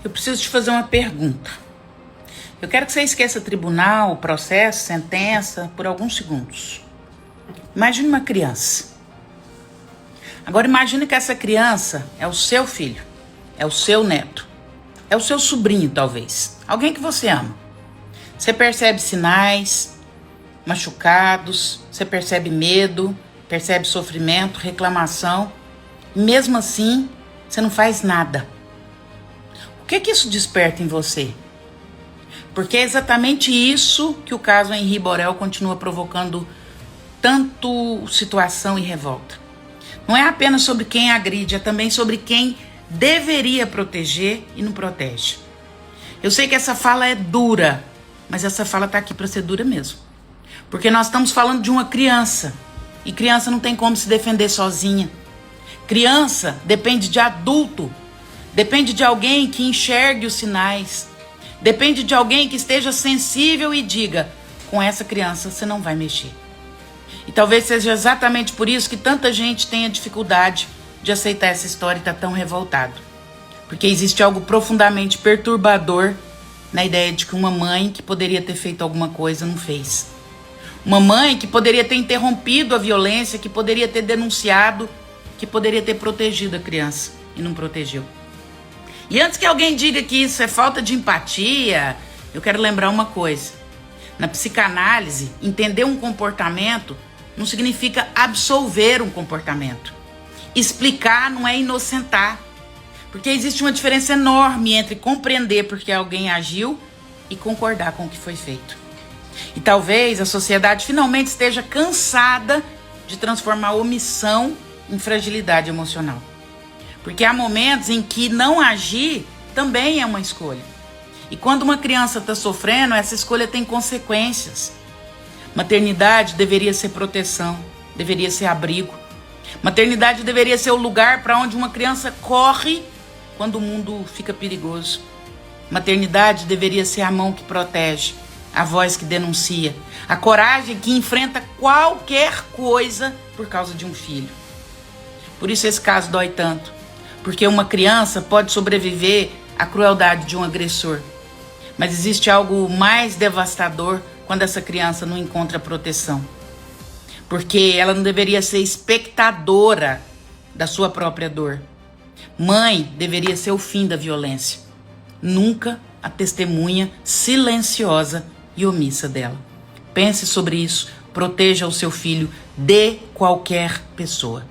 Eu preciso te fazer uma pergunta. Eu quero que você esqueça tribunal, processo, sentença, por alguns segundos. Imagine uma criança. Agora imagine que essa criança é o seu filho, é o seu neto, é o seu sobrinho talvez, alguém que você ama. Você percebe sinais, machucados, você percebe medo, percebe sofrimento, reclamação, e mesmo assim você não faz nada. O que isso desperta em você? Porque é exatamente isso que o caso Henri Borel continua provocando tanto situação e revolta. Não é apenas sobre quem agride, é também sobre quem deveria proteger e não protege. Eu sei que essa fala é dura, mas essa fala tá aqui para ser dura mesmo. Porque nós estamos falando de uma criança, e criança não tem como se defender sozinha. Criança depende de adulto, depende de alguém que enxergue os sinais, depende de alguém que esteja sensível e diga: com essa criança você não vai mexer. E talvez seja exatamente por isso que tanta gente tenha dificuldade de aceitar essa história e está tão revoltado. Porque existe algo profundamente perturbador na ideia de que uma mãe que poderia ter feito alguma coisa não fez. Uma mãe que poderia ter interrompido a violência, que poderia ter denunciado, que poderia ter protegido a criança e não protegeu. E antes que alguém diga que isso é falta de empatia, eu quero lembrar uma coisa. Na psicanálise, entender um comportamento não significa absolver um comportamento. Explicar não é inocentar. Porque existe uma diferença enorme entre compreender porque alguém agiu e concordar com o que foi feito. E talvez a sociedade finalmente esteja cansada de transformar omissão em fragilidade emocional. Porque há momentos em que não agir também é uma escolha. E quando uma criança está sofrendo, essa escolha tem consequências. Maternidade deveria ser proteção, deveria ser abrigo. Maternidade deveria ser o lugar para onde uma criança corre quando o mundo fica perigoso. Maternidade deveria ser a mão que protege, a voz que denuncia, a coragem que enfrenta qualquer coisa por causa de um filho. Por isso esse caso dói tanto, porque uma criança pode sobreviver à crueldade de um agressor, mas existe algo mais devastador quando essa criança não encontra proteção, porque ela não deveria ser espectadora da sua própria dor. Mãe deveria ser o fim da violência, nunca a testemunha silenciosa e omissa dela. Pense sobre isso, proteja o seu filho de qualquer pessoa.